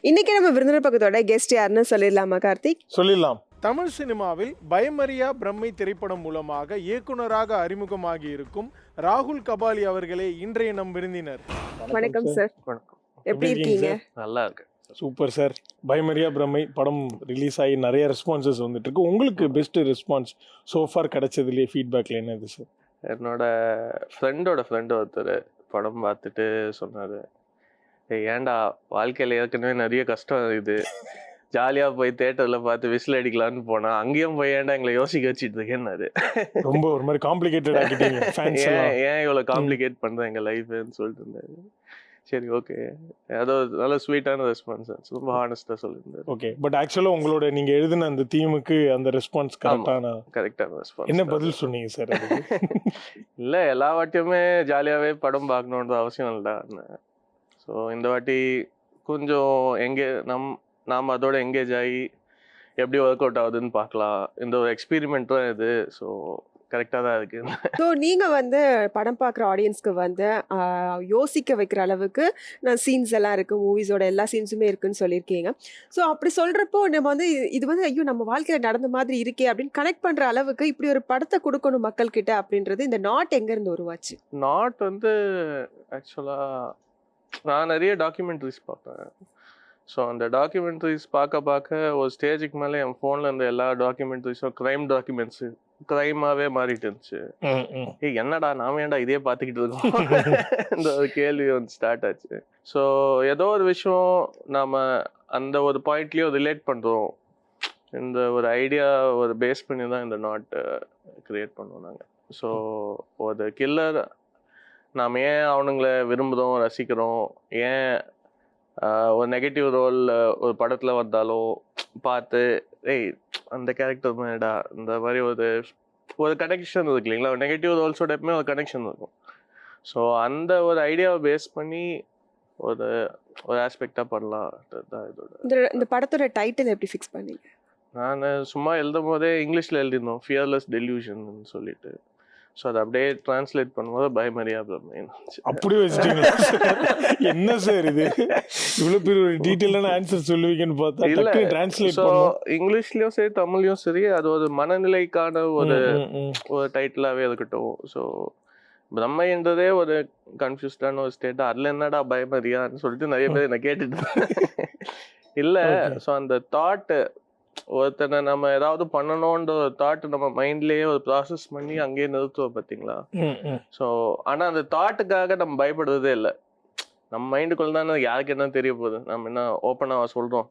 இன்னைக்கு நம்ம விருந்தினர் பக்கத்தோட கெஸ்ட் யாருன்னு சொல்லிடலாமா கார்த்திக்? சொல்லிடலாம். தமிழ் சினிமாவில் பயமறியா பிரம்மை திரைப்படம் மூலமாக இயக்குனராக அறிமுகமாகி இருக்கும் ராகுல் கபாலி அவர்களே இன்றைய நம் விருந்தினர். வணக்கம் சார். வணக்கம். எப்படி இருக்கீங்க? நல்லா இருக்கு. Super sir. பயமறியா பிரம்மை படம் ரிலீஸ் ஆகி நிறைய ரெஸ்பான்சஸ் வந்துட்டு இருக்கு. உங்களுக்கு பெஸ்ட் ரெஸ்பான்ஸ் சோஃபார் கிடைச்சதுலேயே ஃபீட்பேக்ல என்னது சார்? என்னோட ஃப்ரெண்டோட ஃப்ரெண்டு ஒருத்தர் படம் பார்த்துட்டு சொன்னார், ஏன்டா வாழ்க்கையில் ஏற்கனவே நிறைய கஷ்டம் இது, ஜாலியாக போய் தேட்டரில் பார்த்து விசில் அடிக்கலான்னு போனால் அங்கேயும் போய் ஏன்டா எங்களை யோசிக்க வச்சுட்டு இருக்கேன்னாரு. ரொம்ப ஒரு மாதிரி காம்ப்ளிகேட்டட் ஆகிட்டீங்க. ஏன் இவ்வளோ காம்ப்ளிகேட் பண்ணுறேன் எங்கள் லைஃப்னு சொல்லிட்டு இருந்தாரு. சரி, ஓகே, அதோ நல்ல ஸ்வீட்டான ரெஸ்பான்ஸ், ரொம்ப ஹானஸ்டாக சொல்லியிருந்தாரு. ஓகே, பட் ஆக்சுவலாக உங்களோட நீங்கள் எழுதின அந்த தீமுக்கு அந்த ரெஸ்பான்ஸ் கரெக்டான ரெஸ்பான்ஸ். என்ன பதில் சொன்னீங்க சார்? இல்லை, எல்லா வாட்டியுமே ஜாலியாகவே படம் பார்க்கணுன்ற அவசியம் இல்லை. ஸோ இந்த வாட்டி கொஞ்சம் நாம் அதோட எங்கேஜ் ஆகி எப்படி ஒர்க் அவுட் ஆகுதுன்னு பார்க்கலாம். இந்த ஒரு எக்ஸ்பீரிமெண்ட் தான் இது. ஸோ கரெக்டாக தான் இருக்கு. ஸோ நீங்கள் படம் பார்க்குற ஆடியன்ஸ்க்கு யோசிக்க வைக்கிற அளவுக்கு சீன்ஸ் எல்லாம் இருக்குது, மூவிஸோட எல்லா சீன்ஸுமே இருக்குன்னு சொல்லியிருக்கீங்க. ஸோ அப்படி சொல்கிறப்போ நம்ம இது ஐயோ நம்ம வாழ்க்கையில் நடந்த மாதிரி இருக்கே அப்படின்னு கனெக்ட் பண்ணுற அளவுக்கு இப்படி ஒரு படத்தை கொடுக்கணும் மக்கள்கிட்ட அப்படின்றது இந்த நாட் எங்கேருந்து உருவாச்சு? நாட் ஆக்சுவலாக நான் நிறைய டாக்குமெண்ட்ரிஸ் பார்ப்பேன். ஸோ அந்த டாக்குமெண்ட்ரிஸ் பார்க்க ஒரு ஸ்டேஜுக்கு மேலே என் ஃபோனில் இருந்த எல்லா டாக்குமெண்ட்ரிஸும் க்ரைமாகவே மாறிட்டு இருந்துச்சு. என்னடா நாம ஏன்டா இதே பார்த்துக்கிட்டு இருக்கோம் இந்த ஒரு கேள்வி ஸ்டார்ட் ஆச்சு. ஸோ ஏதோ ஒரு விஷயம் நாம் அந்த ஒரு பாயிண்ட்லேயும் ரிலேட் பண்ணுறோம். இந்த ஒரு ஐடியா ஒரு பேஸ் பண்ணி தான் இந்த நாட் க்ரியேட் பண்ணுவோம் நாங்கள். ஸோ ஒரு கில்லர் நாம் ஏன் அவனுங்களை விரும்புகிறோம், ரசிக்கிறோம், ஏன் ஒரு நெகட்டிவ் ரோல் ஒரு படத்தில் வந்தாலும் பார்த்து அந்த கேரக்டர் மேடா இந்த மாதிரி ஒரு கனெக்ஷன் இருக்கு இல்லைங்களா? ஒரு நெகட்டிவ் ரோல்ஸோட எப்பவுமே ஒரு கனெக்ஷன் இருக்கும். ஸோ அந்த ஒரு ஐடியாவை பேஸ் பண்ணி ஒரு ஆஸ்பெக்டாக பண்ணலாம் தான் இதோட. இந்த படத்தோட டைட்டில் எப்படி ஃபிக்ஸ் பண்ணீங்க? நான் சும்மா எழுதும் போதே இங்கிலீஷில் எழுதியிருந்தோம், ஃபியர்லெஸ் டெல்யூஷன் சொல்லிட்டு. ஸோ அதை அப்படியே டிரான்ஸ்லேட் பண்ணும்போது பயமறியா பிரம்மை. அப்படி வச்சுட்டீங்களா? என்ன சார் இது, இவ்வளோ பெரிய ஒரு டீட்டெயிலான ஆன்சர் சொல்லுவீங்கன்னு பார்த்தா இல்லை, டிரான்ஸ்லேட் ஸோ இங்கிலீஷ்லேயும் சரி தமிழ்லையும் சரி அது ஒரு மனநிலைக்கான ஒரு டைட்டிலாகவே இருக்கட்டும். ஸோ பிரம்மைன்றதே ஒரு கன்ஃபியூஸ்டான ஒரு ஸ்டேட், அதில் என்னடா பயமறியான்னு சொல்லிட்டு நிறைய பேர் என்ன கேட்டுட்டு இல்லை. ஸோ அந்த தாட்டு ஒருத்தனை நம்ம ஏதாவது பண்ணணும்ன்ற ஒரு தாட் நம்ம மைண்ட்லயே ஒரு ப்ராசஸ் பண்ணி அங்கேயே நிறுத்துவோம் பார்த்தீங்களா? ஸோ ஆனால் அந்த தாட்டுக்காக நம்ம பயப்படுறதே இல்லை. நம்ம மைண்டுக்குள்ள தானே யாருக்கு என்ன தெரிய போகுது, நம்ம என்ன ஓப்பனாக சொல்றோம்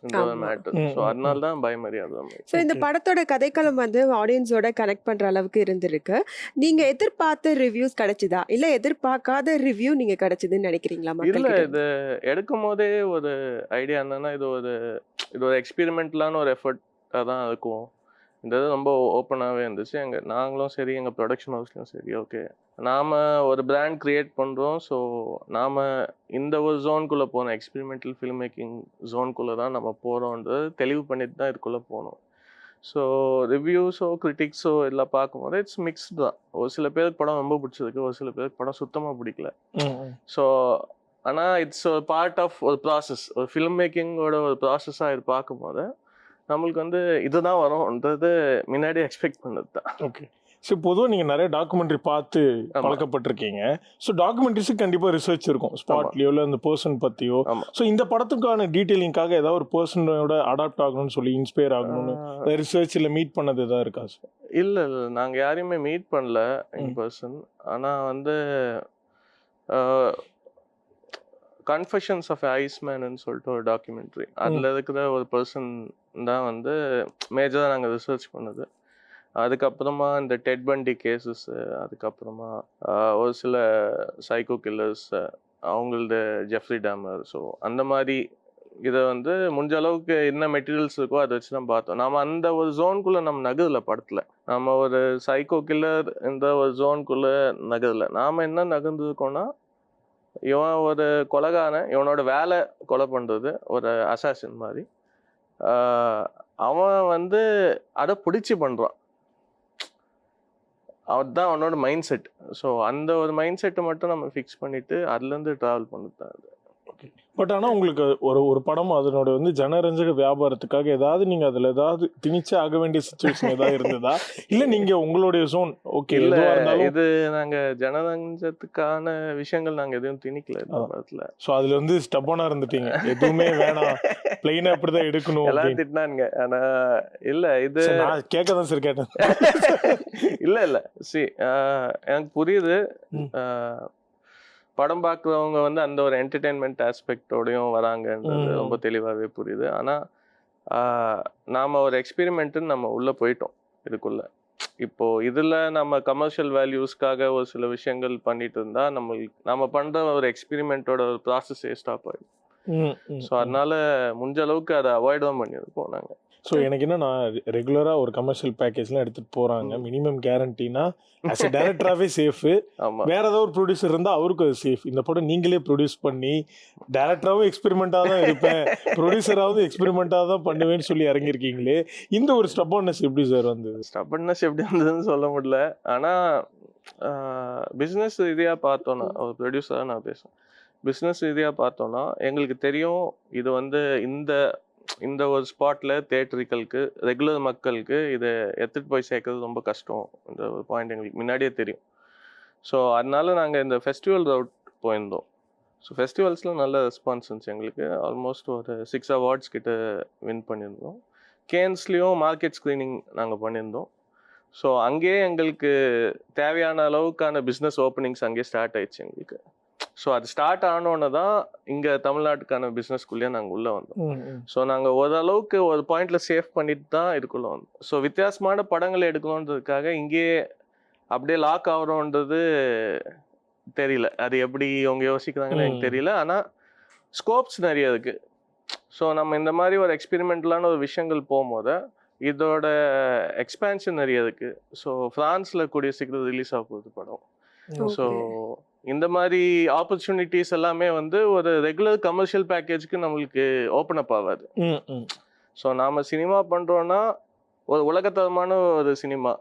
இந்த மேட்டர். ஸோ அதனால தான் பயமறியா பிரம்மை. ஸோ இந்த படத்தோட கதைக்களம் ஆடியன்ஸோட கனெக்ட் பண்ற அளவுக்கு இருந்திருக்கு. நீங்க எதிர்பார்த்த ரிவ்யூஸ் கிடைச்சதா இல்ல எதிர்பார்க்காத ரிவ்யூ நீங்க கிடைச்சதுன்னு நினைக்கிறீங்களா? இல்லை, இது எடுக்கும் போதே ஒரு ஐடியா என்னன்னா இது ஒரு எக்ஸ்பெரிமெண்டலான ஒரு எஃபர்ட்டாக தான் இருக்கும். இந்த இது ரொம்ப ஓப்பனாகவே இருந்துச்சு. நாங்களும் சரி எங்கள் ப்ரொடக்ஷன் ஹவுஸ்லையும் சரி, ஓகே நாம் ஒரு பிராண்ட் க்ரியேட் பண்ணுறோம். ஸோ நாம் இந்த ஒரு ஜோனுக்குள்ளே போகணும், எக்ஸ்பெரிமெண்டல் ஃபில்ம் மேக்கிங் ஜோனுக்குள்ளே தான் நம்ம போகிறோன்றது தெளிவு பண்ணிட்டு தான் இதுக்குள்ளே போகணும். ஸோ ரிவ்யூஸோ கிரிட்டிக்ஸோ எல்லாம் பார்க்கும்போது இட்ஸ் மிக்ஸ்டு தான். ஒரு சில பேருக்கு படம் ரொம்ப பிடிச்சிருக்கு, ஒரு சில பேருக்கு படம் சுத்தமாக பிடிக்கல. ஸோ ஆனால் இட்ஸ் ஒரு பார்ட் ஆஃப் ஒரு ப்ராசஸ், ஒரு ஃபில்ம் மேக்கிங்கோட ஒரு ப்ராசஸாக இது பார்க்கும்போது நம்மளுக்கு இதுதான் வரும்ன்றது முன்னாடி எக்ஸ்பெக்ட் பண்ணது தான். ஓகே, ஸோ பொதுவாக நீங்கள் நிறைய டாக்குமெண்ட்ரி பார்த்து பழக்கப்பட்டிருக்கீங்க. ஸோ டாக்குமெண்ட்ரிஸுக்கு கண்டிப்பாக ரிசர்ச் இருக்கும், ஸ்பாட்லேயோ இல்லை அந்த பர்சன் பற்றியோ. ஸோ இந்த படத்துக்கான டீட்டெயிலிங்காக ஏதாவது ஒரு பர்சனோட அடாப்ட் ஆகணும்னு சொல்லி இன்ஸ்பயர் ஆகணும்னு ரிசர்ச்சில் மீட் பண்ணது எதாவது இருக்கா சார்? இல்லை, நாங்கள் யாரையுமே மீட் பண்ணல இன் பர்சன். ஆனால் கன்ஃபெஷன்ஸ் ஆஃப் ஐஸ்மேன்னு சொல்லிட்டு ஒரு டாக்குமெண்ட்ரி, அதில் இருக்கிற ஒரு பர்சன் தான் மேஜராக நாங்கள் ரிசர்ச் பண்ணது. அதுக்கப்புறமா இந்த டெட் பண்டி கேசஸ், அதுக்கப்புறமா ஒரு சில சைக்கோ கில்லர்ஸ், அவங்களது ஜெஃப்ரி டாமர். ஸோ அந்த மாதிரி இதை முடிஞ்ச அளவுக்கு என்ன மெட்டீரியல்ஸ் இருக்கோ அதை வச்சு தான் பார்த்தோம். நாம் அந்த ஒரு ஜோனுக்குள்ளே நம்ம நகரல படத்தில். நம்ம ஒரு சைக்கோ கில்லர் இந்த ஒரு ஜோனுக்குள்ளே நகரல. நாம் என்ன நகர்ந்துருக்கோன்னா, இவன் ஒரு கொலைகாரன், இவனோட வேலை கொலை பண்ணுறது, ஒரு அசாசின் மாதிரி. அவன் அதை பிடிச்சி பண்ணுறான், அதுதான் அவனோட மைண்ட் செட். ஸோ அந்த ஒரு மைண்ட் செட்டை மட்டும் நம்ம ஃபிக்ஸ் பண்ணிவிட்டு அதுலேருந்து ட்ராவல் பண்ணிட்டு தான் அது. ஓகே. பட் ஆனா உங்களுக்கு ஒரு படம் அதனோட வந்து ஜனரஞ்சக வியாபாரத்துக்காக ஏதாவது நீங்க அதுல ஏதாவது திணிச்சே ஆக வேண்டிய சிச்சுவேஷன் ஏதாவது இருந்ததா? இல்ல நீங்க உங்களுடைய ஜோன் ஓகே இல்ல எதுவா இருந்தாலும் இது நாங்க ஜனரஞ்சத்துக்கான விஷயங்கள் நாங்க எதுவும் திணிக்கல இந்த படத்துல. சோ அதுல வந்து ஸ்டப்பனா இருந்துட்டீங்க. எதுவுமே வேணாம். பிளைனா இப்படிதான் எடுக்கணும் எல்லாம் அப்படின்னு. திட்டினானுங்க. ஆனா இல்ல இது சரி, நான் கேட்கதான் சார் கேட்டேன். இல்ல சி எனக்கு புரியுது. ம். படம் பார்க்குறவங்க வந்து அந்த ஒரு என்டர்டெயின்மெண்ட் ஆஸ்பெக்டோடையும் வராங்கன்றது ரொம்ப தெளிவாகவே புரியுது. ஆனால் நாம் ஒரு எக்ஸ்பெரிமெண்ட்டுன்னு நம்ம உள்ளே போயிட்டோம் இதுக்குள்ள. இப்போ இதில் நம்ம கமர்ஷியல் வேல்யூஸ்க்காக ஒரு சில விஷயங்கள் பண்ணிட்டு இருந்தா நம்ம பண்ணுற ஒரு எக்ஸ்பெரிமெண்ட்டோட ஒரு ப்ராசஸே ஸ்டாப் ஆகிடும். ஸோ அதனால முடிஞ்ச அளவுக்கு அதை அவாய்ட் தான் பண்ணியிருக்கோம் நாங்கள். ஸோ எனக்கு என்ன, நான் ரெகுலராக ஒரு கமர்ஷியல் பேக்கேஜ்லாம் எடுத்துகிட்டு போகிறாங்க. மினிமம் கேரண்டினா ஆஸ் எ டேரக்டராகவே சேஃபு. வேற ஏதாவது ஒரு ப்ரொடியூசர் இருந்தால் அவருக்கும் அது சேஃப். இந்த படம் நீங்களே ப்ரொடியூஸ் பண்ணி டேரக்டராகவும் எக்ஸ்பெரிமெண்ட்டாக தான் இருப்பேன், ப்ரொடியூசராகவும் எக்ஸ்பெரிமெண்ட்டாக தான் பண்ணுவேன்னு சொல்லி இறங்கியிருக்கீங்களே. இந்த ஒரு ஸ்டப்பன்னஸ் எப்படி சார் வந்தது? ஸ்டப்பன்னஸ் எப்படி வந்ததுன்னு சொல்ல முடியல. ஆனால் பிஸ்னஸ் ரீதியாக பார்த்தோன்னா, ஒரு ப்ரொடியூசராக நான் பேசுவேன், பிஸ்னஸ் ரீதியாக பார்த்தோன்னா எங்களுக்கு தெரியும் இது வந்து இந்த ஒரு ஸ்பாட்டில் தேட்டரிக்கலுக்கு ரெகுலர் மக்களுக்கு இதை எடுத்துகிட்டு போய் சேர்க்கறது ரொம்ப கஷ்டம். இந்த ஒரு பாயிண்ட் எங்களுக்கு முன்னாடியே தெரியும். ஸோ அதனால நாங்கள் இந்த ஃபெஸ்டிவல் ரவுட் போயிருந்தோம். ஸோ ஃபெஸ்டிவல்ஸில் நல்ல ரெஸ்பான்ஸ் இருந்துச்சு எங்களுக்கு. ஆல்மோஸ்ட் ஒரு 6 அவார்ட்ஸ் கிட்ட வின் பண்ணியிருந்தோம். கேன்ஸ்லேயும் மார்க்கெட் ஸ்க்ரீனிங் நாங்கள் பண்ணியிருந்தோம். ஸோ அங்கேயே எங்களுக்கு தேவையான அளவுக்கான பிஸ்னஸ் ஓப்பனிங்ஸ் அங்கேயே ஸ்டார்ட் ஆயிடுச்சு எங்களுக்கு. ஸோ அது ஸ்டார்ட் ஆனோன்னு தான் இங்கே தமிழ்நாட்டுக்கான பிஸ்னஸ்குள்ளேயே நாங்கள் உள்ளே வந்தோம். ஸோ நாங்கள் ஓரளவுக்கு ஒரு பாயிண்டில் சேஃப் பண்ணிட்டு தான் இதுக்குள்ளே வந்தோம். ஸோ வித்தியாசமான படங்களை எடுக்கணுன்றதுக்காக இங்கேயே அப்படியே லாக் ஆகிறோன்றது தெரியல. அது எப்படி அவங்க யோசிக்கிறாங்கன்னு எனக்கு தெரியல. ஆனால் ஸ்கோப்ஸ் நிறைய இருக்குது. ஸோ நம்ம இந்த மாதிரி ஒரு எக்ஸ்பெரிமெண்டலான ஒரு விஷயங்கள் போகும்போது இதோட எக்ஸ்பேன்ஷன் நிறைய இருக்குது. ஸோ ஃப்ரான்ஸில் கூடிய சீக்கிரம் ரிலீஸ் ஆக போகுது படம். ஸோ இந்த மாதிரி ஆப்பர்ச்சுனிட்டிஸ் எல்லாமே வந்து ஒரு ரெகுலர் கமர்ஷியல் பேக்கேஜ்க்கு நம்மளுக்கு ஓப்பன் அப் ஆகாது. ஸோ நாம் சினிமா பண்ணுறோன்னா ஒரு உலகத்தரமான ஒரு சினிமா.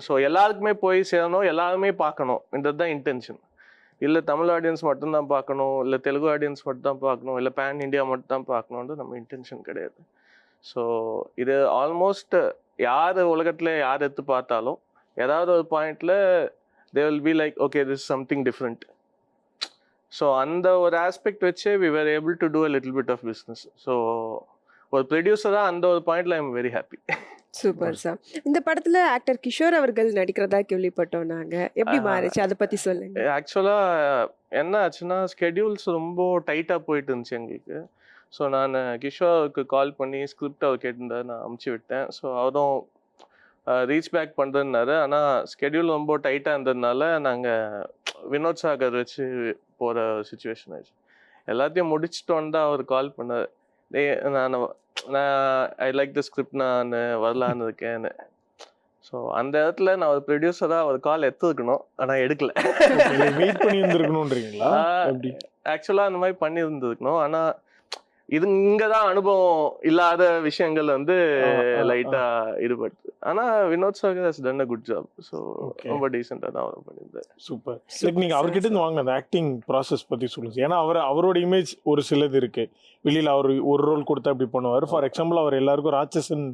ஸோ எல்லாருக்குமே போய் சேரணும், எல்லாருமே பார்க்கணும்ன்றது தான் இன்டென்ஷன். இல்லை தமிழ் ஆடியன்ஸ் மட்டும்தான் பார்க்கணும், இல்லை தெலுங்கு ஆடியன்ஸ் மட்டும்தான் பார்க்கணும், இல்லை பேன் இண்டியா மட்டும்தான் பார்க்கணுன்றது நம்ம இன்டென்ஷன் கிடையாது. ஸோ இது ஆல்மோஸ்ட் யார் உலகத்தில் யார் எடுத்து பார்த்தாலும் ஏதாவது ஒரு பாயிண்டில் they will be like, okay, this is something different. So அந்த ஒரு ஆஸ்பெக்ட் வச்சு we were able to do a little bit of business. So ஒரு ப்ரொடியூசராக அந்த ஒரு பாயிண்ட்ல I am very happy. Super sir. இந்த படத்துல ஆக்டர் கிஷோர் அவர்கள் நடிக்கிறதா கேள்விப்பட்டோம் நாங்க. எப்படி மாறிச்சு, அதை பத்தி சொல்லுங்க. ஆக்சுவலாக என்ன ஆச்சுன்னா ஸ்கெடியூல்ஸ் ரொம்ப டைட்டாக போயிட்டு இருந்துச்சு எங்களுக்கு. ஸோ நான் கிஷோருக்கு கால் பண்ணி ஸ்கிரிப்ட் அவர் கேட்டிருந்தார், நான் அமுச்சு விட்டேன். ஸோ அவரும் ரீச் பேக் பண்ணுறதுனாரு. ஆனால் ஸ்கெடியூல் ரொம்ப டைட்டாக இருந்ததுனால நாங்கள் வினோத் சாகர் வச்சு போகிற சுச்சுவேஷன் ஆயிடுச்சு. எல்லாத்தையும் முடிச்சிட்டோன்னு தான் அவர் கால் பண்ணார். நான் ஐ லைக் த ஸ்கிரிப்ட், நான் வரலான்னு இருக்கேன்னு. ஸோ அந்த இடத்துல நான் ஒரு ப்ரொடியூசராக ஒரு கால் எடுத்துருக்கணும், ஆனால் எடுக்கல. வெயிட் பண்ணி இருந்திருக்கணும்ன்றீங்களா? ஆக்சுவலாக அந்த மாதிரி பண்ணியிருந்துருக்கணும். ஆனால் இது இங்கதான் அனுபவம் இல்லாத விஷயங்கள் வந்து லைட்டா ஈடுபட்டு. ஆனா Vinod Sagar has done a good job. So ரொம்ப டீசெண்டா தான் அவர் பண்ணியிருந்தார். சூப்பர். லைக் நீங்க அவர்கிட்ட இருந்து வாங்க அந்த ஆக்டிங் ப்ராசஸ் பத்தி சொல்லுங்க. ஏன்னா அவரோட இமேஜ் ஒரு சிலது இருக்கு, வெளியில அவர் ஒரு ரோல் கொடுத்தா அப்படி பண்ணுவார். ஃபார் எக்ஸாம்பிள் அவர் எல்லாருக்கும் ராட்சசன்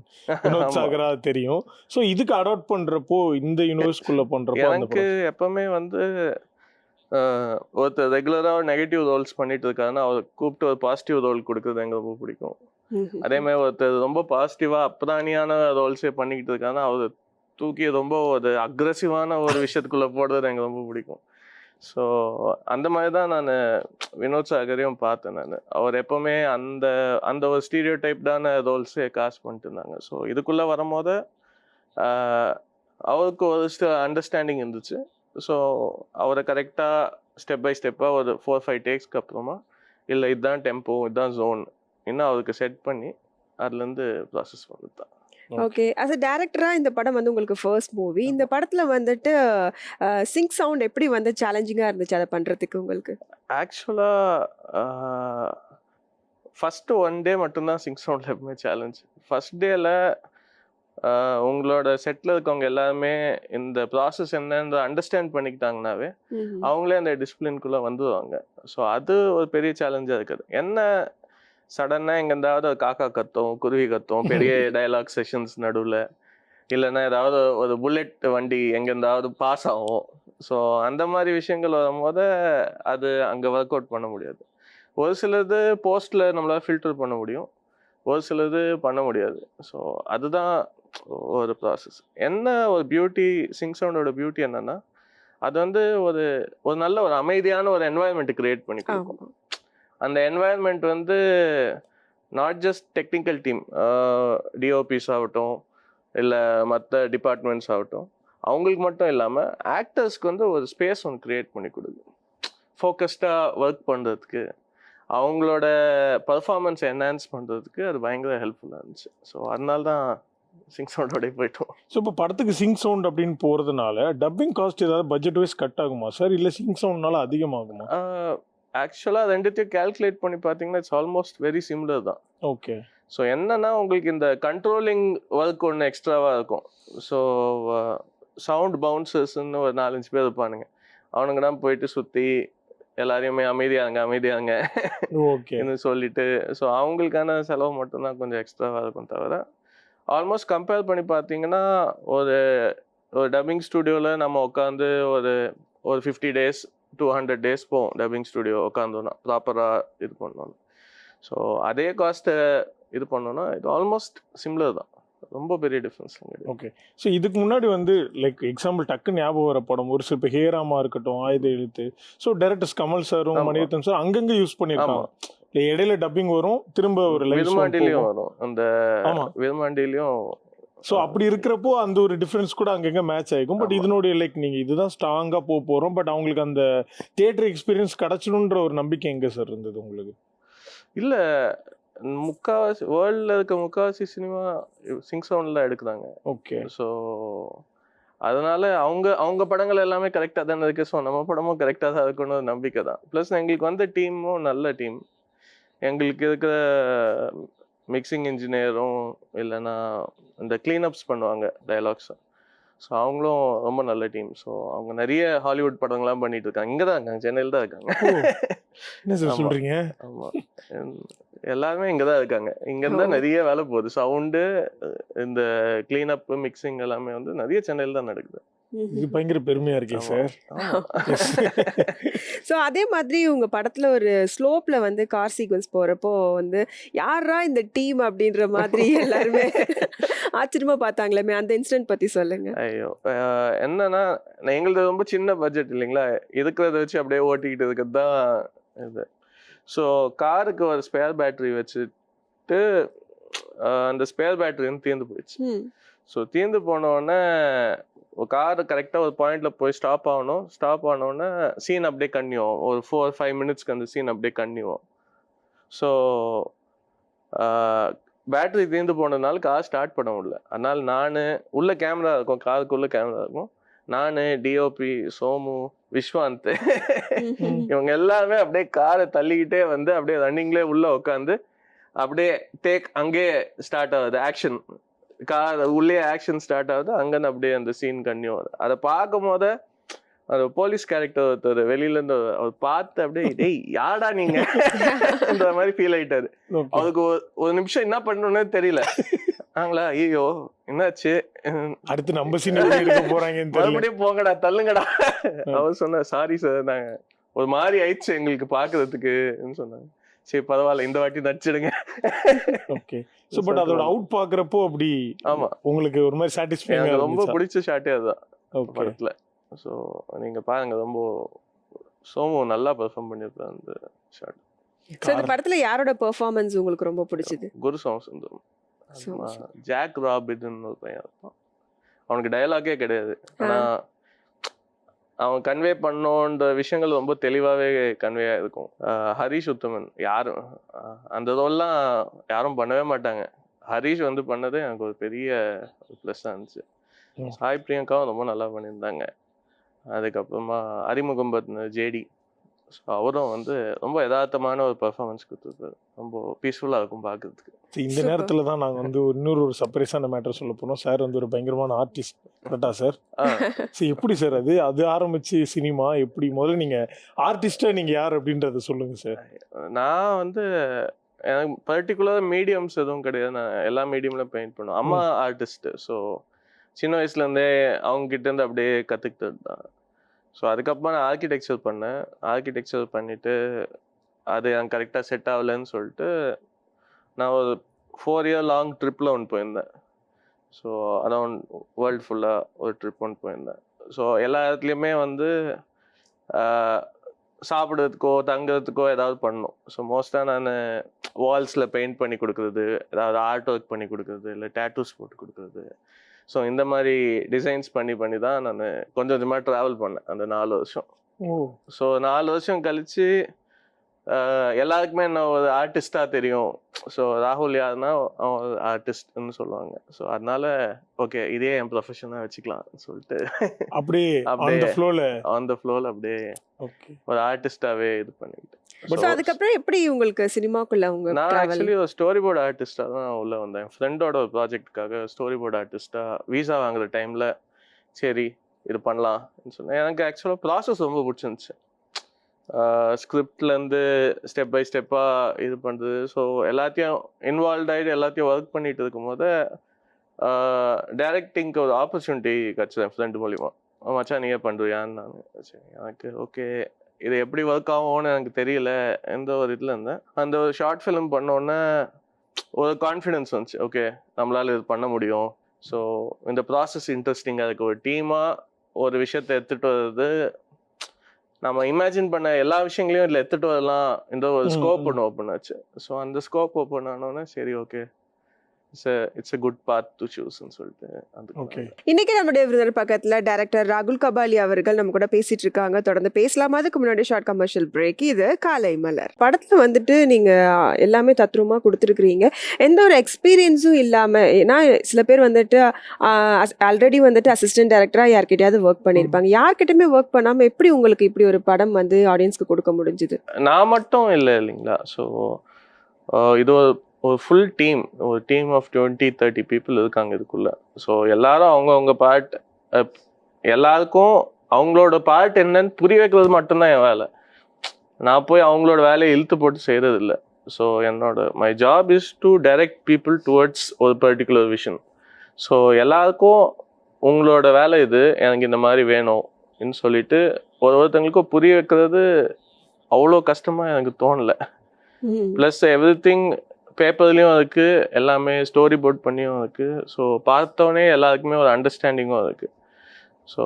வினோத் சாகரா தெரியும். ஸோ இதுக்கு அடாப்ட் பண்றப்போ இந்த யூனிவர்ஸ்குள்ள பண்றப்போ எனக்கு எப்பவுமே வந்து ஒருத்தர் ரெகுலராக நெகட்டிவ் ரோல்ஸ் பண்ணிட்டு இருக்காருன்னா அவர் கூப்பிட்டு ஒரு பாசிட்டிவ் ரோல் கொடுக்குறது எனக்கு ரொம்ப பிடிக்கும். அதே மாதிரி ஒருத்தர் ரொம்ப பாசிட்டிவாக அப்ராணியான ரோல்ஸே பண்ணிக்கிட்டு இருக்காருன்னா அவர் தூக்கி ரொம்ப ஒரு அக்ரெசிவான ஒரு விஷயத்துக்குள்ளே போடுறது எனக்கு ரொம்ப பிடிக்கும். ஸோ அந்த மாதிரி தான் நான் வினோத் சாகரையும் பார்த்தேன். நான் அவர் எப்போவுமே அந்த ஒரு ஸ்டீரியோ டைப்டான ரோல்ஸே காஸ்ட் பண்ணிட்டு இருந்தாங்க. ஸோ இதுக்குள்ளே வரும்போது அவருக்கு ஒரு அண்டர்ஸ்டாண்டிங் இருந்துச்சு. ஸோ அவரை கரெக்டாக ஸ்டெப் பை ஸ்டெப்பாக ஒரு 4-5 டேக்ஸ்க்கு அப்புறமா இல்லை இதுதான் டெம்போ, இதுதான் ஜோன் இன்னும் அவருக்கு செட் பண்ணி அதுலேருந்து ப்ராசஸ் பண்ணுறது தான். ஓகே. அஸ் அ டேரக்டராக இந்த படம் வந்து உங்களுக்கு ஃபர்ஸ்ட் மூவி. இந்த படத்தில் வந்துட்டு சிங்க் சவுண்ட் எப்படி வந்து சேலஞ்சிங்காக இருந்துச்சு அதை பண்ணுறதுக்கு உங்களுக்கு? ஆக்சுவலாக ஃபஸ்ட்டு 1 டே மட்டும்தான் சிங்க் சவுண்டில் எப்பவுமே சேலஞ்ச். ஃபஸ்ட் டேயில் உங்களோட செட்டில் இருக்கவங்க எல்லாருமே இந்த ப்ராசஸ் என்னன்ற அண்டர்ஸ்டாண்ட் பண்ணிக்கிட்டாங்கனாவே அவங்களே அந்த டிசிப்ளின்குள்ளே வந்துடுவாங்க. ஸோ அது ஒரு பெரிய சேலஞ்சாக இருக்குது. என்ன சடனாக எங்கே இருந்தாவது ஒரு காக்கா கத்தும், குருவி கத்தும், பெரிய டயலாக் செஷன்ஸ் நடுவில், இல்லைன்னா ஏதாவது ஒரு புல்லட் வண்டி எங்கேருந்தாவது பாஸ் ஆகும். ஸோ அந்த மாதிரி விஷயங்கள் வரும்போது அது அங்கே ஒர்க் அவுட் பண்ண முடியாது. ஒரு சிலது போஸ்ட்டில் நம்மளால் ஃபில்டர் பண்ண முடியும், ஒரு சிலது பண்ண முடியாது. ஸோ அதுதான் ஒரு ப்ராசஸ். என்ன ஒரு பியூட்டி, சிங்க் சவுண்டோட பியூட்டி என்னன்னா, அது வந்து ஒரு ஒரு நல்ல ஒரு அமைதியான ஒரு என்வாயன்மெண்ட் கிரியேட் பண்ணி கொடுக்கும். அந்த என்வாயன்மெண்ட் வந்து not just technical team, DOPs ஆகட்டும் இல்லை மற்ற டிபார்ட்மெண்ட்ஸ் ஆகட்டும், அவங்களுக்கு மட்டும் இல்லாமல் ஆக்டர்ஸ்க்கு வந்து ஒரு ஸ்பேஸ் ஒன்று கிரியேட் பண்ணி கொடுக்கும், ஃபோக்கஸ்டாக ஒர்க் பண்ணுறதுக்கு, அவங்களோட பர்ஃபார்மன்ஸை என்ஹான்ஸ் பண்ணுறதுக்கு அது பயங்கர ஹெல்ப்ஃபுல்லாக இருந்துச்சு. ஸோ அதனால தான் சிங்க் சவுண்டோடய போயிட்டோம். ஸோ இப்போ படத்துக்கு சிங்க் சவுண்ட் அப்படின்னு போகிறதுனால டப்பிங் காஸ்ட் ஏதாவது பட்ஜெட் வைஸ் கட் ஆகுமா சார், இல்லை சிங்க் சவுண்ட்னால அதிகமாகுமா? ஆக்சுவலாக ரெண்டுத்தையும் கேல்குலேட் பண்ணி பார்த்தீங்கன்னா இட்ஸ் ஆல்மோஸ்ட் வெரி சிமிலர் தான். ஓகே. ஸோ என்னன்னா உங்களுக்கு இந்த கண்ட்ரோலிங் ஒர்க் ஒன்று எக்ஸ்ட்ராவாக இருக்கும். ஸோ சவுண்ட் பவுன்சர்ஸ்ன்னு ஒரு 4-5 பேர் இருப்பானுங்க. அவனுங்க தான் போயிட்டு சுற்றி எல்லாரையுமே அமைதியாங்க ஓகே சொல்லிட்டு, ஸோ அவங்களுக்கான செலவு மட்டும்தான் கொஞ்சம் எக்ஸ்ட்ராவாக இருக்கும். தவிர ஆல்மோஸ்ட் கம்பேர் பண்ணி பார்த்தீங்கன்னா ஒரு டப்பிங் ஸ்டுடியோவில் நம்ம உட்காந்து ஒரு 50 days 200 days போகும் டப்பிங் ஸ்டுடியோ உட்காந்தோன்னா ப்ராப்பராக இது பண்ணோன்னா. ஸோ அதே காஸ்ட்டை இது பண்ணோன்னா இது ஆல்மோஸ்ட் சிம்லர் தான், ரொம்ப பெரிய டிஃப்ரென்ஸ் கிடையாது. ஓகே. ஸோ இதுக்கு முன்னாடி வந்து லைக் எக்ஸாம்பிள் டக்கு ஞாபகம் வர படம் ஒரு சில இப்போ ஹேராமா இருக்கட்டும், ஆயுத எழுத்து, ஸோ டைரக்டர்ஸ் கமல் சாரும் மணிரத்னம் சார் அங்கங்கே யூஸ் பண்ணியிருக்காங்க. இடையில டப்பிங் வரும், திரும்ப ஒரு விருமாண்டிலையும் வரும், அந்த விருமாண்டிலையும். ஸோ அப்படி இருக்கிறப்போ அந்த ஒரு டிஃப்ரென்ஸ் கூட அங்கங்கே மேட்ச் ஆகிக்கும். பட் இதனுடைய லைக் நீங்கள் இதுதான் ஸ்ட்ராங்காக போகிறோம், பட் அவங்களுக்கு அந்த தியேட்டர் எக்ஸ்பீரியன்ஸ் கிடச்சிடுன்ற ஒரு நம்பிக்கை எங்கே சார் இருந்தது உங்களுக்கு? இல்லை, முக்கால்வாசி வேர்ல்டில் இருக்க முக்கால்வாசி சினிமா சிங்க் சவுண்டில் எடுக்கிறாங்க. ஓகே. ஸோ அதனால அவங்க படங்கள் எல்லாமே கரெக்டாக தானே இருக்கு. ஸோ நம்ம படமும் கரெக்டாக தான் இருக்குன்னு ஒரு நம்பிக்கை தான். ப்ளஸ் எங்களுக்கு வந்த டீமும் நல்ல டீம். எங்களுக்கு இருக்கிற மிக்சிங் இன்ஜினியரும் இல்லைன்னா இந்த கிளீனப்ஸ் பண்ணுவாங்க டயலாக்ஸை, ஸோ அவங்களும் ரொம்ப நல்ல டீம். ஸோ அவங்க நிறைய ஹாலிவுட் படங்கள்லாம் பண்ணிட்டு இருக்காங்க. இங்கே தான் இருக்காங்க, சென்னையில் தான் இருக்காங்க. என்ன சார் சொல்கிறீங்க? ஆமாம், எல்லாருமே இங்கே தான் இருக்காங்க. இங்கேருந்து தான் நிறைய வேலை போகுது. சவுண்டு, இந்த கிளீனப், மிக்சிங் எல்லாமே வந்து நிறைய சென்னையில் தான் நடக்குது. இது பயங்கர பெருமையா இருக்கே சார். ஸோ அதே மாதிரி உங்க படத்துல ஒரு ஸ்லோப்ல வந்து கார் சீக்வன்ஸ் போறப்போ வந்து யாரா இந்த டீம் அப்படின்ற மாதிரி எல்லாருமே ஆச்சரியமா பார்த்தாங்களே, அந்த இன்சிடென்ட் பத்தி சொல்லுங்க. ஐயோ, என்னன்னா எங்களது ரொம்ப சின்ன பட்ஜெட் இல்லைங்களா, இருக்கிறத வச்சு அப்படியே ஓட்டிக்கிட்டு இருக்கிறது தான் இது. ஸோ காருக்கு ஒரு ஸ்பேர் பேட்டரி வச்சுட்டு அந்த ஸ்பேர் பேட்டரி வந்து தீர்ந்து போயிடுச்சு. ஸோ தீர்ந்து போனோடனே கார் கரெக்டாக ஒரு பாயிண்டில் போய் ஸ்டாப் ஆகணும். ஸ்டாப் ஆனோடனே சீன் அப்படியே கன்டினியூ ஆகும். ஒரு 4-5 minutesக்கு அந்த சீன் அப்படியே கன்டினியூ ஆகும். ஸோ பேட்டரி தீர்ந்து போனதுனால கார் ஸ்டார்ட் பண்ண முடியல. அதனால் நான் உள்ள கேமரா இருக்கும், காருக்குள்ளே கேமரா இருக்கும், நான், டிஓபி, சோமு, விஸ்வாந்த் இவங்க எல்லாமே அப்படியே காரை தள்ளிக்கிட்டே வந்து அப்படியே ரன்னிங்லேயே உள்ளே உட்காந்து அப்படியே அங்கேயே ஸ்டார்ட் ஆகுது ஆக்ஷன். கார் உள்ளே ஆக்ஷன் ஸ்டார்ட் ஆகுது, அங்கேருந்து அப்படியே அந்த சீன் கன்டினியூ ஆகுது. அதை பார்க்கும் போது அந்த போலீஸ் கேரக்டர் ஒருத்தர் வெளியிலேருந்து அவர் பார்த்து அப்படியே டேய் யாடா நீங்கன்ற மாதிரி ஃபீல் ஆகிட்டாரு. அவருக்கு ஒரு நிமிஷம் என்ன பண்ணணும்னு தெரியல. நாங்களா ஐயோ என்னாச்சு, அடுத்து நம்ம சீன் எடுக்க போறாங்க, மறுபடியும் போங்கடா தள்ளுங்கடா. அவர் சொன்னார் சாரி சார், நாங்கள் ஒரு மாதிரி ஆயிடுச்சு எங்களுக்கு பார்க்கறதுக்குன்னு சொன்னாங்க. சரி பரவாயில்ல, இந்த வாட்டி நடிச்சிடுங்க. ஓகே. சோ பட் அதோட அவுட் பாக்குறப்போ அப்படி ஆமா உங்களுக்கு ஒரு மாதிரி சாட்டிஸ்ஃபைங்கா ரொம்ப பிடிச்ச ஷாட்டே அதுதான் படத்துல. ஸோ நீங்க பாருங்க, ரொம்ப சோமு நல்லா பெர்ஃபார்ம் பண்ணிருப்பாரு அந்த ஷாட். சோ இந்த படத்துல யாரோட பெர்ஃபார்மன்ஸ் உங்களுக்கு ரொம்ப பிடிச்சது? குரு சோமசுந்தரம். ஜாக் ராபின்னு ஒரு பையன் இருப்பான். அவனுக்கு டயலாகே கிடையாது, ஆனா அவன் கன்வே பண்ணோன்ற விஷயங்கள் ரொம்ப தெளிவாகவே கன்வே இருக்கும். ஹரிஷ் உத்தமன் யாரும் அந்த ரோல்லாம் யாரும் பண்ணவே மாட்டாங்க. ஹரிஷ் வந்து பண்ணது எனக்கு ஒரு பெரிய ப்ளஸ்ஸாக இருந்துச்சு. சாய் பிரியங்காவும் ரொம்ப நல்லா பண்ணியிருந்தாங்க. அதுக்கப்புறமா அறிமுகம் பார்த்தின ஜேடி, ஸோ அவரும் வந்து ரொம்ப யதார்த்தமான ஒரு பர்ஃபார்மன்ஸ் கொடுத்துருப்பாரு. ரொம்ப பீஸ்ஃபுல்லாக இருக்கும் பார்க்குறதுக்கு. இந்த Super. நேரத்துல தான் நாங்க வந்து இன்னொரு சர்ப்ரைஸான மேட்டர் சொல்ல போனோம். சார் வந்து ஒரு பயங்கரமான ஆர்டிஸ்ட் கரெக்டா சார்? எப்படி சார் அது ஆரம்பிச்சு சினிமா எப்படி முதல்ல நீங்க ஆர்டிஸ்டா நீங்க யார் அப்படின்றத சொல்லுங்க சார். நான் வந்து எனக்கு பர்டிகுலர் மீடியம்ஸ் எதுவும் கிடையாது. நான் எல்லா மீடியம்லையும் பெயிண்ட் பண்ணுவேன். அம்மா ஆர்டிஸ்ட். ஸோ சின்ன வயசுலேருந்தே அவங்க கிட்ட இருந்து அப்படியே கற்றுக்கிட்டது தான். ஸோ அதுக்கப்புறமா நான் ஆர்கிடெக்சர் பண்ணேன். ஆர்கிடெக்சர் பண்ணிட்டு அது எனக்கு கரெக்டாக செட் ஆகலைன்னு சொல்லிட்டு நான் ஒரு 4 year லாங் ட்ரிப்பில் ஒன்று போயிருந்தேன். ஸோ அரௌண்ட் வேர்ல்டு ஃபுல்லாக ஒரு ட்ரிப் ஒன்று போயிருந்தேன். ஸோ எல்லா இடத்துலையுமே வந்து சாப்பிட்றதுக்கோ தங்குறதுக்கோ ஏதாவது பண்ணணும். ஸோ மோஸ்ட்டாக நான் வால்ஸில் பெயிண்ட் பண்ணி கொடுக்குறது, ஏதாவது ஆர்ட் ஒர்க் பண்ணி கொடுக்குறது, இல்லை டேட்டூஸ் போட்டு கொடுக்குறது. ஸோ இந்த மாதிரி டிசைன்ஸ் பண்ணி தான் நான் கொஞ்சம் கொஞ்சமாக ட்ராவல் பண்ணேன் அந்த 4 வருஷம். ஸோ 4 வருஷம் கழித்து எல்லாருக்குமே என்ன ஒரு ஆர்டிஸ்டாக தெரியும். ஸோ ராகுல் யாருன்னா அவன் ஒரு ஆர்டிஸ்ட்னு சொல்லுவாங்க. ஸோ அதனால ஓகே இதே என் ப்ரொஃபஷனாக வச்சுக்கலாம்னு சொல்லிட்டு அப்படியே அந்த ஃப்ளோவில் அப்படியே ஒரு ஆர்டிஸ்டாகவே இது பண்ணிக்கிட்டேன். So, அதுக்கப்புறம் எப்படி உங்களுக்கு சினிமாக்குள்ள உங்க நான் travel? ஆக்சுவலி ஒரு ஸ்டோரி போர்டு ஆர்டிஸ்டாக தான் உள்ளே வந்தேன். என் ஃப்ரெண்டோட ஒரு ப்ராஜெக்டுக்காக ஸ்டோரி போர்டு ஆர்டிஸ்டாக வீசா வாங்குற டைமில் சரி இது பண்ணலாம்னு சொன்னேன். எனக்கு ஆக்சுவலாக ப்ராசஸ் ரொம்ப பிடிச்சிருந்துச்சு. ஸ்கிரிப்ட்லேருந்து ஸ்டெப் பை ஸ்டெப்பாக இது பண்ணுறது. ஸோ எல்லாத்தையும் இன்வால்வ் ஆகிட்டு எல்லாத்தையும் ஒர்க் பண்ணிட்டு இருக்கும்போது டைரக்டிங்க்கு ஒரு ஆப்பர்ச்சுனிட்டி கிடச்சது என் ஃப்ரெண்டு மூலிமா. மச்சான் நீயே பண்ணுறியான்னு நான் சரி எனக்கு ஓகே இது எப்படி ஒர்க் ஆகும்னு எனக்கு தெரியல. எந்த ஒரு இதில் இருந்தேன். அந்த ஒரு ஷார்ட் ஃபிலிம் பண்ணோன்னே ஒரு கான்ஃபிடென்ஸ் வந்துச்சு. ஓகே நம்மளால் இது பண்ண முடியும். ஸோ இந்த ப்ராசஸ் இன்ட்ரெஸ்டிங்காக இருக்குது. ஒரு டீமாக ஒரு விஷயத்தை எடுத்துகிட்டு வர்றது நம்ம இமேஜின் பண்ண எல்லா விஷயங்களையும் இதில் எடுத்துகிட்டு வரலாம். இந்த ஒரு ஸ்கோப் ஒன்று ஓப்பன் ஆச்சு. ஸோ அந்த ஸ்கோப் ஓப்பன் ஆனோன்னே சரி okay it's a good path to choose-ன்னு சொல்லிட்டு ஓகே. இன்னைக்கு நம்முடைய விருந்தினர் பக்கத்துல டைரக்டர் ராகுல் கபாலி அவர்கள் நம்ம கூட பேசிட்டு இருக்காங்க. தொடர்ந்து பேசலாம். அதுக்கு முன்னாடி ஷார்ட் கமர்ஷியல் பிரேக். இது காலை மலர் படத்துல வந்துட்டு நீங்க எல்லாமே தத்ரூபமா கொடுத்துருக்கீங்க. எந்த ஒரு எக்ஸ்பீரியன்ஸும் இல்லாம, ஏன்னா சில பேர் வந்துட்டு ஆல்ரெடி வந்துட்டு அசிஸ்டன்ட் டைரக்டரா யார்கிட்டயாவது ஒர்க் பண்ணியிருப்பாங்க. யார்கிட்டயுமே ஒர்க் பண்ணாம எப்படி உங்களுக்கு இப்படி ஒரு படம் வந்து ஆடியன்ஸ்க்கு கொடுக்க முடிஞ்சுது? நான் மட்டும் இல்லை இல்லைங்களா. ஸோ இது ஒரு ஃபுல் டீம், ஒரு டீம் ஆஃப் 20-30 பீப்புள் இருக்காங்க இதுக்குள்ள. ஸோ எல்லாரும் அவங்கவுங்க பார்ட், எல்லாருக்கும் அவங்களோட பார்ட் என்னன்னு புரிய வைக்கிறது மட்டும்தான் என் வேலை. நான் போய் அவங்களோட வேலையை இழுத்து போட்டு செய்கிறது இல்லை. So my job is to direct people towards ஒரு பர்டிகுலர் விஷன். ஸோ எல்லாருக்கும் உங்களோட வேலை இது, எனக்கு இந்த மாதிரி வேணும்னு சொல்லிட்டு ஒருத்தங்களுக்கும் புரிய வைக்கிறது அவ்வளோ கஷ்டமாக எனக்கு தோணலை. ப்ளஸ் எவ்ரிதிங் பேப்பர்லேயும் அதுக்கு எல்லாமே ஸ்டோரி போர்ட் பண்ணியும் அதுக்கு. ஸோ பார்த்தோன்னே எல்லாருக்குமே ஒரு அண்டர்ஸ்டாண்டிங்கும் அதுக்கு. ஸோ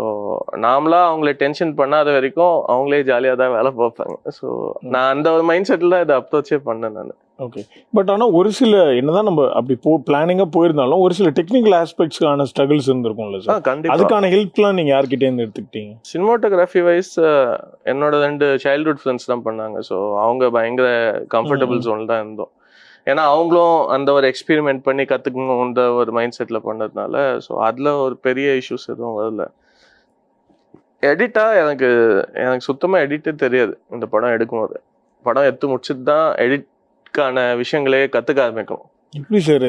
நாமளாக அவங்கள டென்ஷன் பண்ணாத வரைக்கும் அவங்களே ஜாலியாக தான் வேலை பார்ப்பாங்க. ஸோ நான் அந்த ஒரு மைண்ட் செட்டில் இதை அப்ரோச்சே பண்ணேன் நான். ஓகே. பட் ஆனால் ஒரு சில என்னதான் நம்ம அப்படி பிளானிங்காக போயிருந்தாலும் ஒரு சில டெக்னிக்கல் ஆஸ்பெக்ட்ஸ்க்கான ஸ்ட்ரகிள்ஸ் இருந்திருக்கும்ல சார்? கண்டிப்பாக. அதுக்கான ஹெல்ப்லாம் நீங்கள் யார்கிட்டேருந்து எடுத்துக்கிட்டீங்க? சினிமாட்டோகிராஃபி வைஸ் என்னோட 2 சைல்ட்ஹுட் ஃப்ரெண்ட்ஸ் தான் பண்ணாங்க. ஸோ அவங்க பயங்கர கம்ஃபர்டபுள் ஜோன் தான் இருந்தோம். ஏன்னா அவங்களும் அந்த ஒரு எக்ஸ்பெரிமெண்ட் பண்ணி கற்றுக்கணுன்ற ஒரு மைண்ட் செட்டில் பண்ணதுனால ஸோ அதில் ஒரு பெரிய இஷ்யூஸ் எதுவும் வரல. எடிட்டாக எனக்கு சுத்தமாக எடிட்டே தெரியாது. இந்த படம் எடுக்கும்போது படம் எடுத்து முடிச்சுட்டு தான் எடிட்கான விஷயங்களே கற்றுக்க ஆரம்பிக்கணும். எப்படி சார்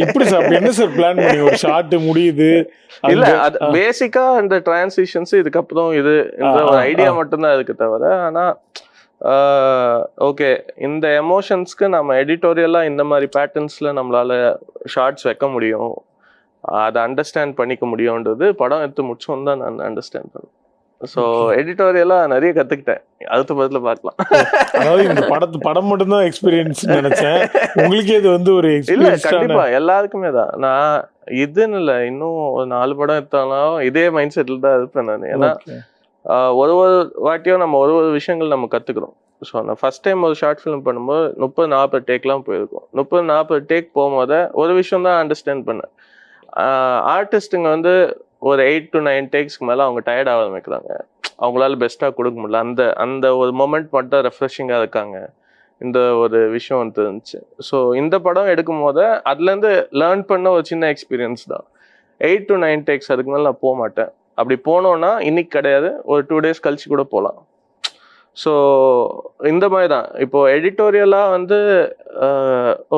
எப்படி சார் என்ன சார் பிளான் பண்ணி ஒரு ஷார்ட் முடியுது? இல்லை அது பேசிக்காக இந்த டிரான்சிஷன்ஸ் இதுக்கப்புறம் இது இந்த ஒரு ஐடியா மட்டும்தான் இருக்கு தவிர. ஆனால் ஓகே இந்த எமோஷன்ஸ்க்கு நம்ம எடிட்டோரியலாக இந்த மாதிரி பேட்டர்ன்ஸில் நம்மளால் ஷார்ட்ஸ் வைக்க முடியும், அதை அண்டர்ஸ்டாண்ட் பண்ணிக்க முடியுன்றது படம் எடுத்து முடிச்சோன்னு தான் நான் அண்டர்ஸ்டாண்ட் பண்ணேன். ஸோ எடிட்டோரியலாக நிறைய கற்றுக்கிட்டேன். அடுத்த படத்தில் பார்க்கலாம். அதாவது இந்த படம் மட்டும்தான் எக்ஸ்பீரியன்ஸ் நினைச்சேன். உங்களுக்கு இது வந்து ஒரு இல்லை கண்டிப்பாக எல்லாருக்குமே தான். நான் இதுன்னு இல்லை, இன்னும் ஒரு 4 படம் எடுத்தாலும் இதே மைண்ட் செட்டில் தான் இருப்பேன் நான். ஏன்னா ஒரு வாட்டியும் நம்ம ஒரு விஷயங்கள் நம்ம கற்றுக்குறோம். ஸோ நான் ஃபஸ்ட் டைம் ஒரு ஷார்ட் ஃபிலிம் பண்ணும்போது 30-40 டேக்லாம் போயிருக்கோம். 30-40 டேக் போகும்போது ஒரு விஷயம் தான் அண்டர்ஸ்டாண்ட் பண்ணேன். ஆர்டிஸ்ட்டுங்க வந்து ஒரு 8 to 9 டேக்ஸ்க்கு மேலே அவங்க டயர்ட் ஆக ஆரம்பிக்கிறாங்க. அவங்களால பெஸ்ட்டாக கொடுக்க முடியல. அந்த ஒரு மொமெண்ட் மட்டும் ரெஃப்ரெஷிங்காக இருக்காங்க. இந்த ஒரு விஷயம் வந்து இருந்துச்சு. ஸோ இந்த படம் எடுக்கும் போது அதுலேருந்து லேர்ன் பண்ண ஒரு சின்ன எக்ஸ்பீரியன்ஸ் தான். 8 to 9 டேக்ஸ் அதுக்கு மேலே நான் போக மாட்டேன். அப்படி போனோன்னா இன்னைக்கு கிடையாது, ஒரு 2 days கழிச்சு கூட போகலாம். ஸோ இந்த மாதிரி தான் இப்போ எடிட்டோரியலாக வந்து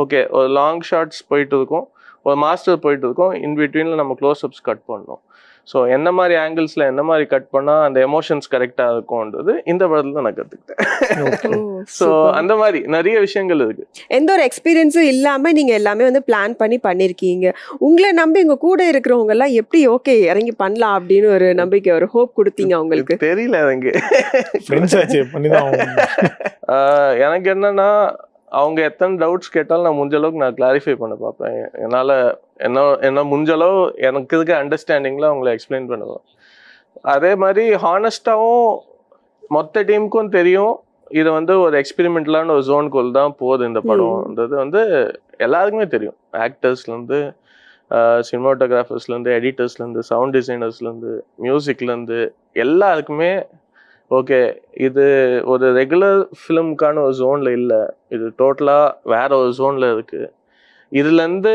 ஓகே ஒரு லாங் ஷார்ட்ஸ் போயிட்டு இருக்கும், ஒரு மாஸ்டர் போயிட்டு இருக்கும், இன்பிட்வீனில் நம்ம க்ளோஸ்அப்ஸ் கட் பண்ணணும். ஸோ என்ன மாதிரி ஆங்கிள்ஸில் என்ன மாதிரி கட் பண்ணால் அந்த எமோஷன்ஸ் கரெக்டாக இருக்கும்ன்றது இந்த படத்தில் தான் நான் கற்றுக்கிட்டேன். ஸோ அந்த மாதிரி நிறைய விஷயங்கள் இருக்கு. எந்த ஒரு எக்ஸ்பீரியன்ஸும் இல்லாம நீங்க எல்லாமே வந்து பிளான் பண்ணி பண்ணிருக்கீங்க. உங்களை நம்பி உங்க கூட இருக்கிறவங்க எல்லாம் எப்படி ஓகே இறங்கி பண்ணலாம் அப்படின்னு ஒரு நம்பிக்கை, ஒரு ஹோப் கொடுத்தீங்க அவங்களுக்கு? தெரியல எனக்கு. எனக்கு என்னன்னா அவங்க எத்தனை டவுட்ஸ் கேட்டாலும் நான் முடிஞ்ச அளவுக்கு நான் கிளாரிஃபை பண்ண பார்ப்பேன். என்னால் என்ன முடிஞ்ச அளவு எனக்கு இருக்க அண்டர்ஸ்டாண்டிங்கில் அவங்கள எக்ஸ்பிளைன் பண்ணுவேன். அதே மாதிரி ஹானஸ்டாகவும் மொத்த டீமுக்கும் தெரியும் இது வந்து ஒரு எக்ஸ்பெரிமெண்டலான ஒரு ஜோனுக்குள் தான் போகுது இந்த படம்ன்றது வந்து எல்லாருக்குமே தெரியும். ஆக்டர்ஸ்லேருந்து, சினிமாட்டோகிராஃபர்ஸ்லேருந்து, எடிட்டர்ஸ்லேருந்து, சவுண்ட் டிசைனர்ஸ்லேருந்து, மியூசிக்லேருந்து எல்லாருக்குமே ஓகே இது ஒரு ரெகுலர் ஃபிலிமுக்கான ஒரு ஜோனில் இல்லை, இது டோட்டலாக வேற ஒரு ஜோனில் இருக்குது, இதுலேருந்து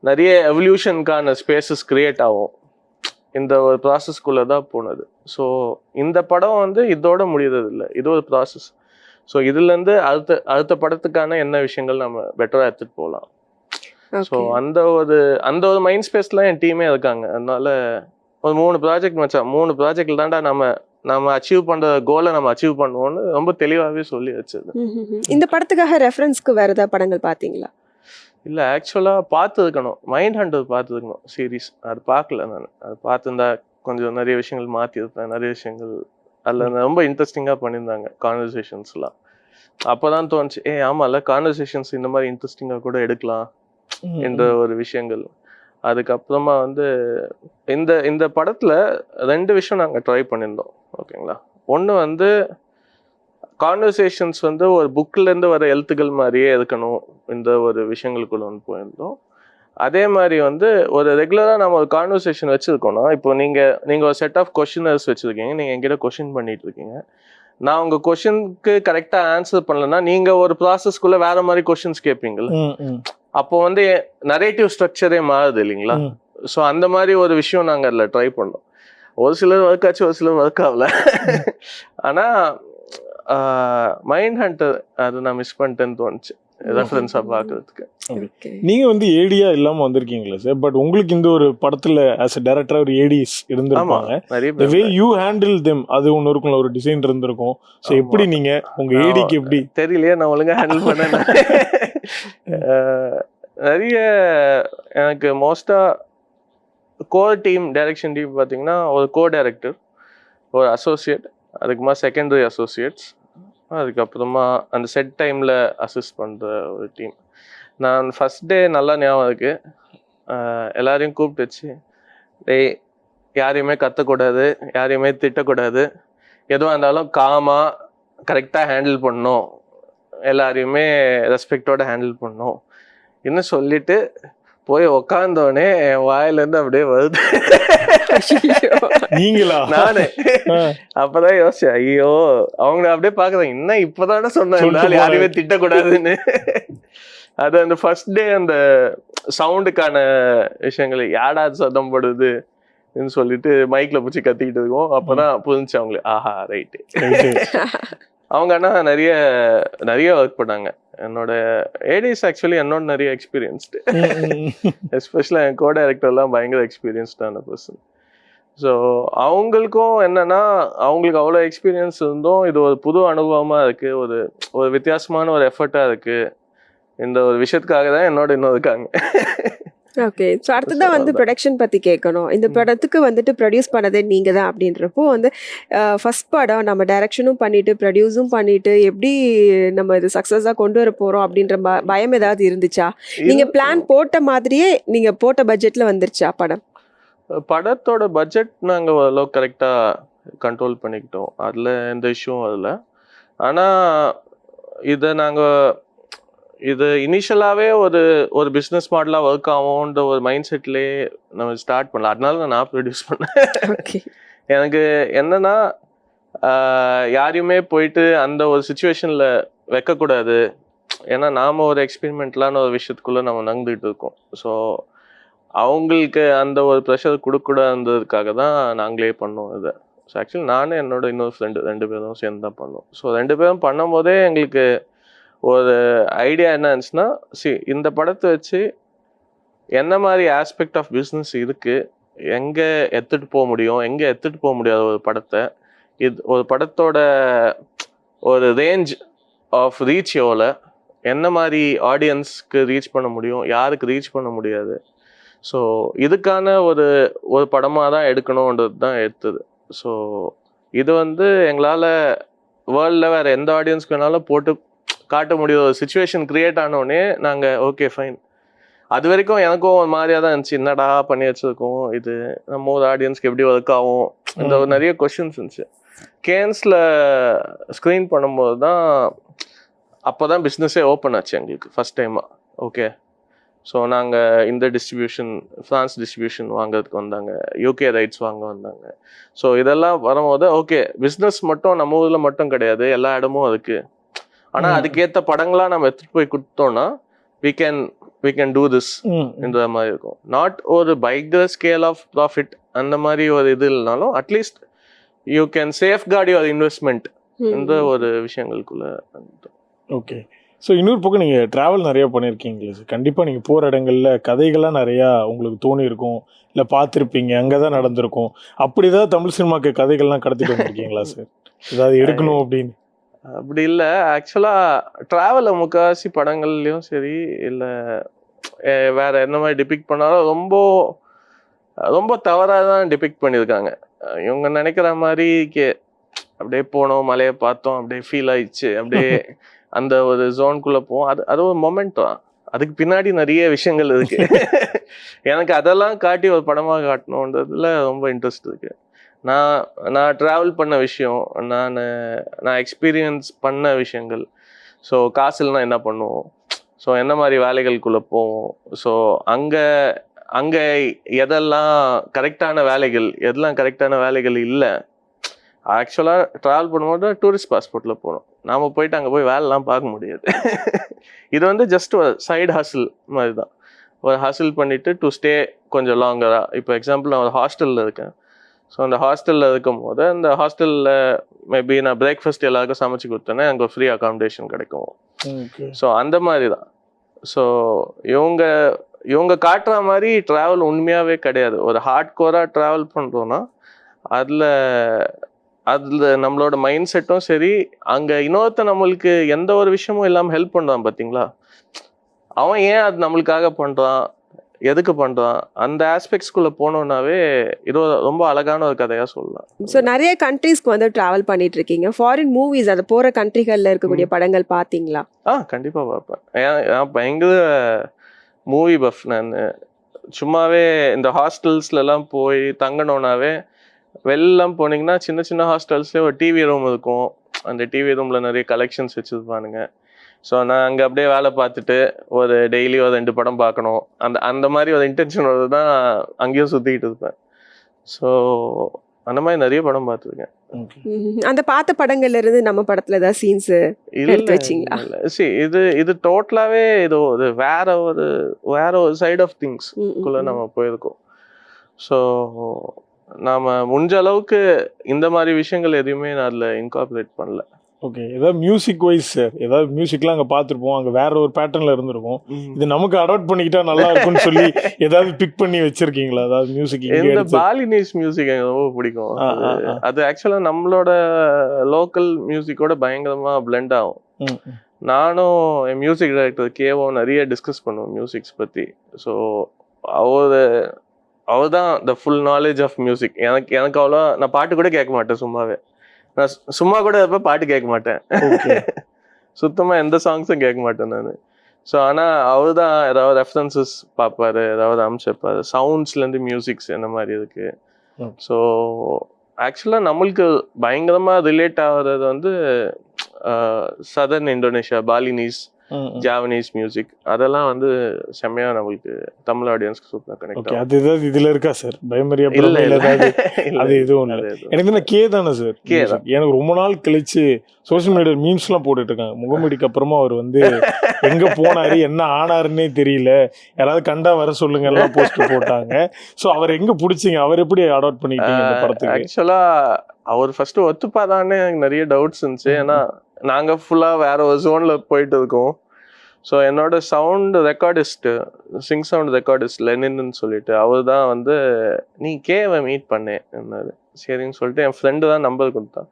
நிறைய எவல்யூஷனுக்கான ஸ்பேசஸ் க்ரியேட் ஆகும், இந்த ஒரு ப்ராசஸ்க்குள்ளே தான் போனது. ஸோ இந்த படம் வந்து இதோட முடியறது இல்லை, இது ஒரு ப்ராசஸ். ஸோ இதுலேருந்து அடுத்த படத்துக்கான என்ன விஷயங்கள் நம்ம பெட்டராக எடுத்துகிட்டு போகலாம். ஸோ அந்த ஒரு மைண்ட் ஸ்பேஸ்லாம் என் டீமே இருக்காங்க. அதனால ஒரு 3 ப்ராஜெக்ட் மச்சான், 3 ப்ராஜெக்டில் தான்டா நம்ம அச்சீவ் பண்ணுற கோலை நம்ம அச்சீவ் பண்ணுவோன்னு ரொம்ப தெளிவாகவே சொல்லி வச்சது. இந்த படத்துக்காக ரெஃபரன்ஸ்க்கு வேறு ஏதாவது படங்கள் பார்த்தீங்களா? இல்லை, ஆக்சுவலாக பார்த்துருக்கணும், மைண்ட் ஹண்டர் பார்த்துருக்கணும் சீரீஸ், அது பார்க்கல. நான் அது பார்த்துருந்தா கொஞ்சம் நிறைய விஷயங்கள் மாற்றிருப்பேன். நிறைய விஷயங்கள் அதில் ரொம்ப இன்ட்ரெஸ்டிங்காக பண்ணியிருந்தாங்க கான்வர்சேஷன்ஸ்லாம். அப்போ தான் தோணுச்சு, ஆமாம்ல கான்வர்சேஷன்ஸ் இந்த மாதிரி இன்ட்ரெஸ்டிங்காக கூட எடுக்கலாம் என்ற ஒரு விஷயங்கள். அதுக்கப்புறமா வந்து இந்த படத்தில் 2 விஷயம் நாங்கள் ட்ரை பண்ணியிருந்தோம். ஓகேங்களா, ஒன்று வந்து கான்வர்சேஷன்ஸ் வந்து ஒரு புக்கிலேருந்து வர எழுத்துக்கள் மாதிரியே இருக்கணும், இந்த ஒரு விஷயங்களுக்குள்ள வந்து போயிருந்தோம். அதே மாதிரி வந்து ஒரு ரெகுலராக நம்ம ஒரு கான்வர்சேஷன் வச்சுருக்கோன்னா, இப்போ நீங்கள் ஒரு செட் ஆஃப் கொஷினர்ஸ் வச்சுருக்கீங்க, நீங்கள் என்கிட்ட கொஷின் பண்ணிட்டு இருக்கீங்க, நான் உங்கள் கொஷினுக்கு கரெக்டாக ஆன்சர் பண்ணலன்னா நீங்கள் ஒரு ப்ராசஸ்க்குள்ளே வேற மாதிரி கொஷின்ஸ் கேட்பீங்களா, அப்போ வந்து நரேட்டிவ் ஸ்ட்ரக்சரே மாறுது இல்லைங்களா. ஸோ அந்த மாதிரி ஒரு விஷயம் நாங்கள் அதில் ட்ரை பண்ணோம். ஒரு சிலர் ஒர்க் ஆச்சு, ஒரு சிலர் ஒர்க் ஆகல. ஆனால் மைண்ட் ஹண்டர் அது நான் மிஸ் பண்ணிட்டேன்னு தோணுச்சு ரெஃபரன்ஸாக பார்க்கறதுக்கு. நீங்க வந்து ஏடியா இல்லாம வந்திருக்கீங்களா சார்? பட் உங்களுக்கு இந்த ஒரு படத்துல ஆஸ் எ டைரக்டரா ஒரு ஏடிஸ் இருந்திருப்பாங்க. the way you handle them அது ஒன்று இருக்கும்ல, ஒரு டிசைன் இருந்திருக்கும். ஸோ எப்படி நீங்க உங்க ஏடிக்கு எப்படி தெரியலையே, நான் ஒழுங்கா ஹேண்டில் பண்ணேன். நிறைய எனக்கு மோஸ்டா கோர் டீம், டைரக்ஷன் டீம் பார்த்தீங்கன்னா ஒரு கோ டைரக்டர், ஒரு அசோசியேட், அதுக்குமா செகண்டரி அசோசியேட்ஸ், அதுக்கப்புறமா அந்த செட் டைமில் அசிஸ்ட் பண்ணுற ஒரு டீம். நான் ஃபஸ்ட் டே நல்லா ஞாபகம் இருக்குது, எல்லாரையும் கூப்பிட்டு வச்சு, யாரையுமே கத்தக்கூடாது, யாரையுமே திட்டக்கூடாது, எதுவாக இருந்தாலும் காமாக கரெக்டாக ஹேண்டில் பண்ணணும், எல்லாரையுமே ரெஸ்பெக்டோட ஹேண்டில் பண்ணணும் இன்னும் சொல்லிட்டு போய் உக்காந்தோடனே என் வாயிலேருந்து அப்படியே வருது. நீங்களா? நானு அப்பதான் யோசிச்சேன், ஐயோ அவங்க அப்படியே பாக்குறாங்க, இன்னும் இப்பதானே சொன்னாங்க யாரையுமே திட்டக்கூடாதுன்னு. அது அந்த ஃபர்ஸ்ட் டே அந்த சவுண்டுக்கான விஷயங்கள் யாடாது சத்தம் படுது சொல்லிட்டு மைக்ல பிடிச்சி கத்திக்கிட்டு இருக்கோம். அப்பதான் புரிஞ்சு அவங்களுக்கு, ஆஹா ரைட்டு. அவங்க ஆனா நிறைய ஒர்க் பண்ணாங்க. என்னோட ஏடிஸ் ஆக்சுவலி என்னோட நிறைய எக்ஸ்பீரியன்ஸ்டு, எஸ்பெஷலா என் கோ டைரக்டர்லாம் பயங்கர எக்ஸ்பீரியன்ஸ்டான பர்சன். ஸோ அவங்களுக்கும் என்னன்னா அவங்களுக்கு அவ்வளோ எக்ஸ்பீரியன்ஸ் இருந்தும் இது ஒரு புது அனுபவமா இருக்கு, ஒரு வித்தியாசமான ஒரு எஃபர்ட்டா இருக்கு. இந்த ஒரு விஷயத்துக்காக தான் என்னோட இன்னும் இருக்காங்க. ஓகே, ஸோ அடுத்ததான் வந்து ப்ரொடக்ஷன் பற்றி கேட்கணும். இந்த படத்துக்கு வந்துட்டு ப்ரொடியூஸ் பண்ணதே நீங்கள் தான் அப்படின்றப்போ வந்து ஃபஸ்ட் படம் நம்ம டைரக்ஷனும் பண்ணிட்டு ப்ரொடியூஸும் பண்ணிட்டு எப்படி நம்ம இது சக்ஸஸாக கொண்டு வர போகிறோம் அப்படின்ற பயம் ஏதாவது இருந்துச்சா? நீங்கள் பிளான் போட்ட மாதிரியே நீங்கள் போட்ட பட்ஜெட்டில் வந்துருச்சா படம்? படத்தோட பட்ஜெட் நாங்கள் ஓரளவுக்கு கரெக்டாக கண்ட்ரோல் பண்ணிக்கிட்டோம், அதில் எந்த இஷ்யூவும் அதில். ஆனால் இது இனிஷியலாகவே ஒரு பிஸ்னஸ் மாடலாக ஒர்க் ஆகும்ன்ற ஒரு மைண்ட் செட்லேயே நம்ம ஸ்டார்ட் பண்ணலாம். அதனால நான் ப்ரொடியூஸ் பண்ணேன். எனக்கு என்னன்னா யாரையுமே போயிட்டு அந்த ஒரு சுச்சுவேஷனில் வைக்கக்கூடாது, ஏன்னா நாம் ஒரு எக்ஸ்பெரிமெண்ட்லான ஒரு விஷயத்துக்குள்ளே நம்ம நகர்ந்துக்கிட்டு இருக்கோம். ஸோ அவங்களுக்கு அந்த ஒரு ப்ரெஷர் கொடுக்கக்கூடாதுன்றதுக்காக தான் நாங்களே பண்ணோம் இதை. ஸோ ஆக்சுவலி நானும் என்னோட இன்னொரு ஃப்ரெண்டு 2 பேரும் சேர்ந்து தான் பண்ணோம். ஸோ 2 பேரும் பண்ணும்போதே எங்களுக்கு ஒரு ஐடியா என்ன இருந்துச்சுன்னா, இந்த படத்தை வச்சு என்ன மாதிரி ஆஸ்பெக்ட் ஆஃப் பிஸ்னஸ் இருக்குது, எங்கே எடுத்துகிட்டு போக முடியும், எங்கே எடுத்துகிட்டு போக முடியாத ஒரு படத்தை, இது ஒரு படத்தோட ஒரு ரேஞ்ச் ஆஃப் ரீச் எவ்வளோ, என்ன மாதிரி ஆடியன்ஸ்க்கு ரீச் பண்ண முடியும், யாருக்கு ரீச் பண்ண முடியாது. ஸோ இதுக்கான ஒரு படமாக தான் எடுக்கணுன்றது தான் எடுத்தது. ஸோ இது வந்து எங்களால் வேர்ல்டில் வேறு எந்த ஆடியன்ஸ்க்கு வேணாலும் போட்டு காட்ட முடிய ஒரு சுச்சுவேஷன் க்ரியேட் ஆனோடனே நாங்கள் ஓகே ஃபைன். அது வரைக்கும் எனக்கும் ஒரு மாதிரியாக தான் இருந்துச்சு, என்னடா பண்ணி வச்சுருக்கோம், இது நம்ம ஒரு ஆடியன்ஸ்க்கு எப்படி ஒர்க் ஆகும், இந்த ஒரு நிறைய கொஷின்ஸ் இருந்துச்சு. கேன்ஸில் ஸ்க்ரீன் பண்ணும்போது தான் அப்போ தான் பிஸ்னஸே ஓப்பன் ஆச்சு எங்களுக்கு ஃபஸ்ட் டைமாக. ஓகே, ஸோ நாங்கள் இந்த டிஸ்ட்ரிபியூஷன், ஃப்ரான்ஸ் டிஸ்ட்ரிபியூஷன் வாங்கிறதுக்கு வந்தாங்க, யூகே ரைட்ஸ் வாங்க வந்தாங்க. ஸோ இதெல்லாம் வரும்போது ஓகே, பிஸ்னஸ் மட்டும் நம்ம ஊரில் மட்டும் கிடையாது, எல்லா இடமும் இருக்குது. ஆனால் அதுக்கேற்ற படங்களாக நம்ம எடுத்துகிட்டு போய் கொடுத்தோன்னா we can do this என்ற மாதிரி இருக்கும். நாட் ஒரு பைக்கர் ஸ்கேல் ஆஃப் ப்ராஃபிட் அந்த மாதிரி ஒரு இது இல்லைனாலும் at least you can safeguard your investment என்ற ஒரு விஷயங்களுக்குள்ள. ஓகே, ஸோ இன்னொரு பக்கம் நீங்கள் ட்ராவல் நிறையா பண்ணியிருக்கீங்களே சார், கண்டிப்பாக நீங்கள் போகிற இடங்களில் கதைகள்லாம் நிறையா உங்களுக்கு தோணியிருக்கும், இல்லை பார்த்துருப்பீங்க, அங்கே தான் நடந்திருக்கும். அப்படி ஏதாவது தமிழ் சினிமாக்கு கதைகள்லாம் கடத்திட்டு வந்திருக்கீங்களா சார், ஏதாவது எடுக்கணும் அப்படின்னு? அப்படி இல்லை, ஆக்சுவலாக ட்ராவலில் முக்கால்வாசி படங்கள்லையும் சரி இல்லை வேறு என்ன மாதிரி டிபிக்ட் பண்ணாலும் ரொம்ப தவறாக தான் டிபிக்ட் பண்ணியிருக்காங்க. இவங்க நினைக்கிற மாதிரி அப்படியே போனோம், மலையை பார்த்தோம், அப்படியே ஃபீல் ஆயிடுச்சு, அப்படியே அந்த ஒரு ஜோனுக்குள்ளே போவோம். அது ஒரு மொமெண்ட் தான், அதுக்கு பின்னாடி நிறைய விஷயங்கள் இருக்கு. எனக்கு அதெல்லாம் காட்டி ஒரு படமாக காட்டணுன்றதுல ரொம்ப இன்ட்ரெஸ்ட் இருக்கு. நான் ட்ராவல் பண்ண விஷயம், நான் எக்ஸ்பீரியன்ஸ் பண்ண விஷயங்கள். ஸோ காசுலனா என்ன பண்ணுவோம், ஸோ என்ன மாதிரி வேலைகளுக்குள்ளே போவோம், ஸோ அங்கே எதெல்லாம் கரெக்டான வேலைகள், எதெல்லாம் கரெக்டான வேலைகள் இல்லை. ஆக்சுவலாக ட்ராவல் பண்ணும்போது டூரிஸ்ட் பாஸ்போர்ட்டில் போகணும், நாம் போயிட்டு அங்கே போய் வேலைலாம் பார்க்க முடியாது. இது வந்து ஜஸ்ட் ஒரு சைடு ஹசில் மாதிரி தான், ஒரு ஹசில் பண்ணிவிட்டு டு ஸ்டே கொஞ்சம் லாங்கராக. இப்போ எக்ஸாம்பிள் நான் ஒரு ஹாஸ்டலில் இருக்கேன். ஸோ அந்த ஹாஸ்டலில் இருக்கும் போது அந்த ஹாஸ்டலில் மேபி நான் பிரேக்ஃபாஸ்ட் எல்லாருக்கும் சமைச்சு கொடுத்தேன்னா அங்கே ஃப்ரீ அகாமடேஷன் கிடைக்கும். ஸோ அந்த மாதிரி தான். ஸோ இவங்க காட்டுற மாதிரி ட்ராவல் உண்மையாகவே கிடையாது. ஒரு ஹார்ட் கோராக ட்ராவல் பண்ணுறோன்னா அதில் நம்மளோட மைண்ட் செட்டும் சரி, அங்கே இன்னொருத்த நம்மளுக்கு எந்த ஒரு விஷயமும் இல்லாமல் ஹெல்ப் பண்ணுறான் பார்த்தீங்களா, அவன் ஏன் அது நம்மளுக்காக பண்ணுறான், எதுக்கு பண்ணுறான், அந்த ஆஸ்பெக்ட்ஸ்குள்ளே போனோன்னாவே இது ரொம்ப அழகான ஒரு கதையாக சொல்லலாம். ஸோ நிறைய கண்ட்ரீஸ்க்கு வந்து ட்ராவல் பண்ணிட்டு இருக்கீங்க. ஃபாரின் மூவிஸ், அது போகிற கண்ட்ரிகளில் இருக்கக்கூடிய படங்கள் பார்த்தீங்களா? கண்டிப்பாக பார்ப்பேன். நான் பயங்கர மூவி பஃப். நான் சும்மாவே இந்த ஹாஸ்டல்ஸ்லாம் போய் தங்கணுன்னாவே, வெளிலாம் போனீங்கன்னா சின்ன சின்ன ஹாஸ்டல்ஸ்லேயே ஒரு டிவி ரூம் இருக்கும். அந்த டிவி ரூமில் நிறைய கலெக்ஷன்ஸ் வச்சுருப்பானுங்க. ஸோ நான் அங்கே அப்படியே வேலை பார்த்துட்டு ஒரு டெய்லி ஒரு 2 படம் பார்க்கணும், அந்த மாதிரி ஒரு இன்டென்ஷனோட தான் அங்கேயும் சுற்றிக்கிட்டு இருப்பேன். ஸோ அந்த மாதிரி நிறைய படம் பார்த்துருக்கேன். அந்த பார்த்த படங்கள்ல இருந்து நம்ம படத்தில் ஏதாவது சீன்ஸ் எடுத்து வச்சிங்களா? இது டோட்டலாகவே இது ஒரு வேற ஒரு சைட் ஆஃப் திங்ஸ்குள்ளே நம்ம போயிருக்கோம். ஸோ நாம் முடிஞ்ச அளவுக்கு இந்த மாதிரி விஷயங்கள் எதுவுமே நான் அதில் இன்கார்பரேட் பண்ணல. ஓகே, ஏதாவது மியூசிக் வைஸ் சார், ஏதாவது மியூசிக்லாம் அங்கே பார்த்துருப்போம், அங்கே வேற ஒரு பேட்டர்னில் இருந்திருக்கும், இது நமக்கு அடாப்ட் பண்ணிக்கிட்டா நல்லா இருக்கும்னு சொல்லி ஏதாவது பிக் பண்ணி வச்சிருக்கீங்களா? அதாவது மியூசிக் இந்த பாலினீஸ் மியூசிக் எனக்கு ரொம்ப பிடிக்கும். அது ஆக்சுவலாக நம்மளோட லோக்கல் மியூசிக்கோட பயங்கரமாக பிளெண்ட் ஆகும். நானும் என் மியூசிக் டைரக்டர் கேவும் நிறைய டிஸ்கஸ் பண்ணுவோம் மியூசிக்ஸ் பற்றி. ஸோ அவர் தான் the full knowledge of music. எனக்கு அவ்வளோ, நான் பாட்டு கூட கேட்க மாட்டேன், சும்மாவே நான் சும்மா கூட இருப்ப பாட்டு கேட்க மாட்டேன், சுத்தமாக எந்த சாங்ஸும் கேட்க மாட்டேன் நான். ஸோ ஆனால் அவர் தான் ஏதாவது ரெஃபரன்சஸ் பார்ப்பாரு, ஏதாவது அமைச்சிருப்பாரு, சவுண்ட்ஸ்லேருந்து மியூசிக்ஸ் என்ன மாதிரி இருக்குது. ஸோ ஆக்சுவலாக நம்மளுக்கு பயங்கரமாக ரிலேட் ஆகிறது வந்து southern Indonesia, Balinese, Javanese music, அதெல்லாம் வந்து செம்மையா நம்மளுக்கு தமிழ் ஆடியன்ஸ்க்கு சூப்பராக கனெக்ட் ஓகே ஆகும். அது ஏதாவது இதுல இருக்கா சார் பயமரியா இல்ல படம் இல்ல ஏதாவது இல்ல, அது எதுவும் அது இல்லை எதுவும் எனக்கு என்ன கே தானே சார் K தான். எனக்கு ரொம்ப நாள் கழிச்சு சோஷியல் மீடியா மீம்ஸ்லாம் போட்டுட்டு இருக்காங்க முகமூடிக்கு அப்புறமா அவர் வந்து எங்க போனாரு என்ன ஆனாருன்னே தெரியல யாராவது கண்டா வர சொல்லுங்க எல்லாம் போஸ்ட் போட்டாங்க. ஸோ அவர் எங்க பிடிச்சிங்க அவர் எப்படி அடாப்ட் பண்ணிட்டீங்க இந்த படத்துக்கு? ஆக்சுவலா அவர் ஃபர்ஸ்ட் ஒத்துப்பாதான்னு எனக்கு நிறைய டவுட்ஸ் இருந்துச்சு. ஏன்னா நாங்க ஃபுல்லா வேற ஒரு ஜோன்ல போயிட்டு இருக்கோம். ஸோ என்னோட sound recordist, sync sound recordist லெனின்னு சொல்லிட்டு அவர் தான் வந்து நீ கேவை மீட் பண்ணேன்னாரு. சரின்னு சொல்லிட்டு என் ஃப்ரெண்டு தான் நம்பர் கொடுத்தான்.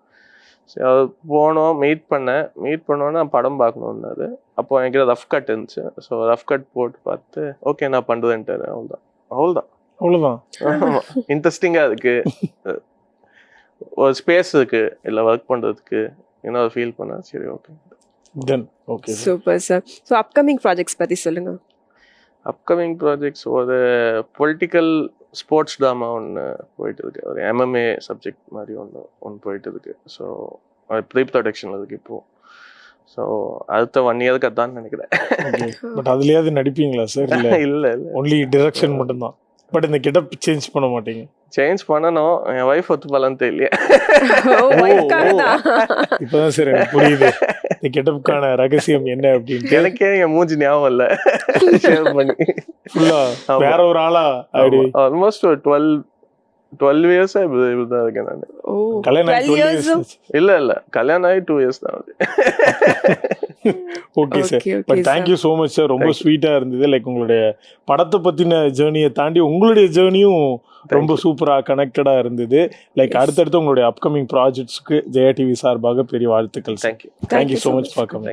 சரி அவர் போனோம், மீட் பண்ணோன்னா படம் பார்க்கணுன்னாரு. அப்போ என்கிட்ட ரஃப் கட் இருந்துச்சு. ஸோ ரஃப் கட் போட்டு பார்த்து ஓகே நான் பண்ணுறேன்ட்டாரு. அவ்வளோதான் அவ்வளவுதான். இன்ட்ரெஸ்டிங்காக இருக்கு, ஒரு ஸ்பேஸ் இருக்கு இல்லை ஒர்க் பண்ணுறதுக்கு, இன்னொரு ஃபீல் பண்ண சரி okay. Then okay super sir. So upcoming projects பற்றி சொல்லுங்கள். அப்கமிங் ப்ராஜெக்ட்ஸ் ஒரு பொலிட்டிக்கல் ஸ்போர்ட்ஸ் ட்ராமா ஒன்று போயிட்டு இருக்கு, ஒரு MMA சப்ஜெக்ட் மாதிரி ஒன்று போயிட்டு இருக்கு. ஸோ ப்ரீ ப்ரொடக்ஷன் இருக்கு இப்போ. ஸோ அடுத்த 1 இயருக்கு அதான் நினைக்கிறேன். பட் அதுலயாவது நடிப்பீங்களா சார்? இல்ல இல்லை இல்லை ஒன்லி டிரெக்ஷன் மட்டும்தான். பட் இந்த கெட்டப் சேஞ்ச் பண்ண மாட்டீங்க? சேஞ்ச் பண்ணணும், என் ஒய்ஃப் ஒத்துப்பாலான்னு தெரியல. இப்பதான் சார் எனக்கு புரியுது இந்த கெட்டப்புக்கான ரகசியம் என்ன அப்படின்ட்டு. எனக்கே என் மூஞ்சி ஞாபகம் இல்லை ஷேர் பண்ணி. ஃபுல்லா வேற ஒரு ஆளா ஆயிடு. ஆல்மோஸ்ட் ஒரு 12 இயர்ஸா இப்படிதான் இருக்கேன் நான். கல்யாணம் ஆகி 12 years ஆச்சு. இல்ல கல்யாணம் ஆகி 2 இயர்ஸ் தான் ஆகுது. Okay sir. But thank you so much sir. ரொம்ப ஸ்வீட்டா இருந்தது. லைக் உங்களுடைய படத்தை பத்தின ஜேர்னியை தாண்டி உங்களுடைய ஜேர்னியும் ரொம்ப சூப்பரா கனெக்டடா இருந்தது. லைக் அடுத்தடுத்து உங்களுடைய அப்கமிங் ப்ராஜெக்ட்ஸ்க்கு ஜெயா டிவி சார்பாக பெரிய வாழ்த்துக்கள். Thank you thank you so much for coming.